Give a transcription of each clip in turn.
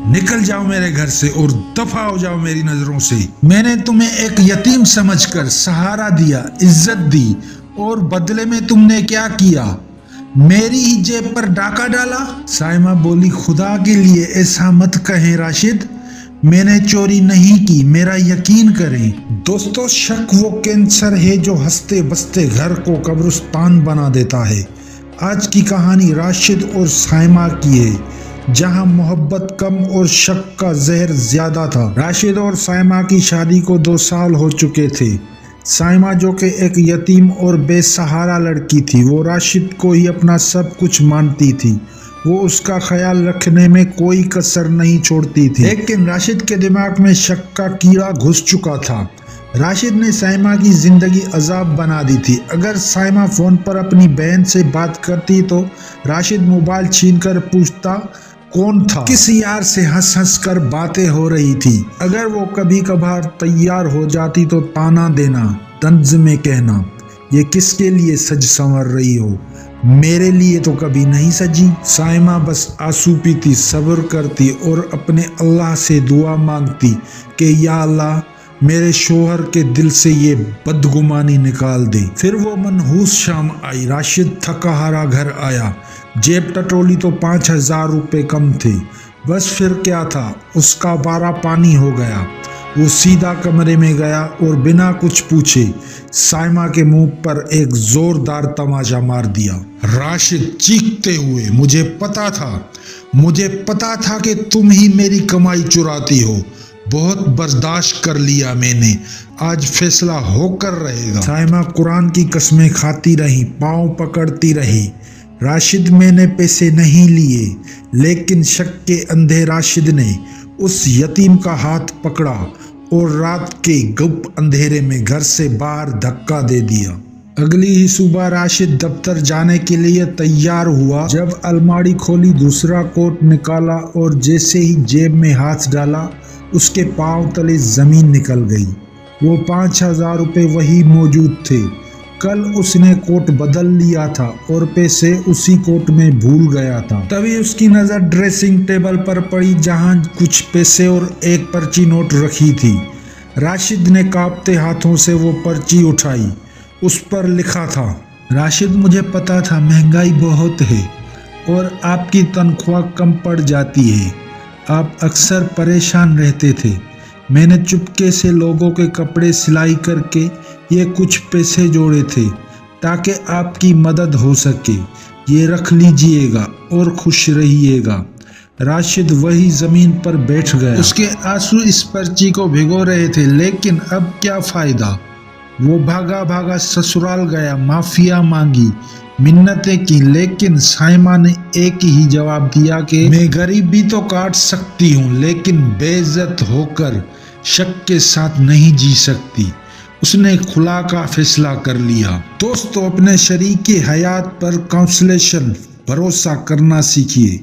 نکل جاؤ میرے گھر سے اور دفع ہو جاؤ میری نظروں سے۔ میں نے تمہیں ایک یتیم سمجھ کر سہارا دیا، عزت دی، اور بدلے میں تم نے کیا کیا؟ میری ہی جیب پر ڈاکہ ڈالا۔ سائمہ بولی خدا کے لیے ایسا مت کہیں راشد، میں نے چوری نہیں کی، میرا یقین کریں۔ دوستو، شک وہ کینسر ہے جو ہنستے بستے گھر کو قبرستان بنا دیتا ہے۔ آج کی کہانی راشد اور سائمہ کی ہے، جہاں محبت کم اور شک کا زہر زیادہ تھا۔ راشد اور سائمہ کی شادی کو 2 سال ہو چکے تھے۔ سائمہ جو کہ ایک یتیم اور بے سہارا لڑکی تھی، وہ راشد کو ہی اپنا سب کچھ مانتی تھی۔ وہ اس کا خیال رکھنے میں کوئی کسر نہیں چھوڑتی تھی، لیکن راشد کے دماغ میں شک کا کیڑا گھس چکا تھا۔ راشد نے سائمہ کی زندگی عذاب بنا دی تھی۔ اگر سائمہ فون پر اپنی بہن سے بات کرتی تو راشد موبائل چھین کر پوچھتا کون تھا، کس یار سے ہنس ہنس کر باتیں ہو رہی تھی۔ اگر وہ کبھی کبھار تیار ہو جاتی تو تانا دینا، طنز میں کہنا، یہ کس کے لیے سج سنور رہی ہو، میرے لیے تو کبھی نہیں سجی۔ سائمہ بس آنسو پیتی، صبر کرتی اور اپنے اللہ سے دعا مانگتی کہ یا اللہ میرے شوہر کے دل سے یہ بدگمانی نکال دے۔ پھر وہ منحوس شام آئی۔ راشد تھکا ہارا گھر آیا، جیب ٹٹولی تو 5000 روپے کم تھے۔ بس پھر کیا تھا، اس کا پارا پانی ہو گیا۔ وہ سیدھا کمرے میں گیا اور بنا کچھ پوچھے سائمہ کے منہ پر ایک زوردار تماچا مار دیا۔ راشد چیختے ہوئے، مجھے پتا تھا کہ تم ہی میری کمائی چراتی ہو، بہت برداشت کر لیا میں نے، آج فیصلہ ہو کر رہے گا۔ سائمہ قرآن کی قسمیں کھاتی رہی، پاؤں پکڑتی رہی، راشد میں نے پیسے نہیں لیے، لیکن شک کے اندھے راشد نے اس یتیم کا ہاتھ پکڑا اور رات کے گپ اندھیرے میں گھر سے باہر دھکا دے دیا۔ اگلی ہی صبح راشد دفتر جانے کے لیے تیار ہوا۔ جب الماری کھولی، دوسرا کوٹ نکالا اور جیسے ہی جیب میں ہاتھ ڈالا، اس کے پاؤں تلے زمین نکل گئی۔ وہ 5000 روپے وہی موجود تھے۔ کل اس نے کوٹ بدل لیا تھا اور پیسے اسی کوٹ میں بھول گیا تھا۔ تبھی اس کی نظر ڈریسنگ ٹیبل پر پڑی، جہاں کچھ پیسے اور ایک پرچی نوٹ رکھی تھی۔ راشد نے کانپتے ہاتھوں سے وہ پرچی اٹھائی۔ اس پر لکھا تھا، راشد مجھے پتا تھا مہنگائی بہت ہے اور آپ کی تنخواہ کم پڑ جاتی ہے، آپ اکثر پریشان رہتے تھے، میں نے چپکے سے لوگوں کے کپڑے سلائی کر کے یہ کچھ پیسے جوڑے تھے تاکہ آپ کی مدد ہو سکے، یہ رکھ لیجئے گا اور خوش رہیے گا۔ راشد وہی زمین پر بیٹھ گیا۔ اس کے آنسو اس پرچی کو بھگو رہے تھے، لیکن اب کیا فائدہ؟ وہ بھاگا سسرال گیا، معافیا مانگی، منتیں کی، لیکن سائمہ نے ایک ہی جواب دیا کہ میں غریب بھی تو کاٹ سکتی ہوں، لیکن بے عزت ہو کر شک کے ساتھ نہیں جی سکتی۔ اس نے خلا کا فیصلہ کر لیا۔ دوستو، اپنے شریک حیات پر کانسلیشن بھروسہ کرنا سیکھیے،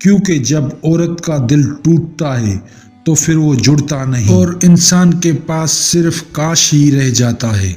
کیونکہ جب عورت کا دل ٹوٹتا ہے تو پھر وہ جڑتا نہیں اور انسان کے پاس صرف کاش ہی رہ جاتا ہے۔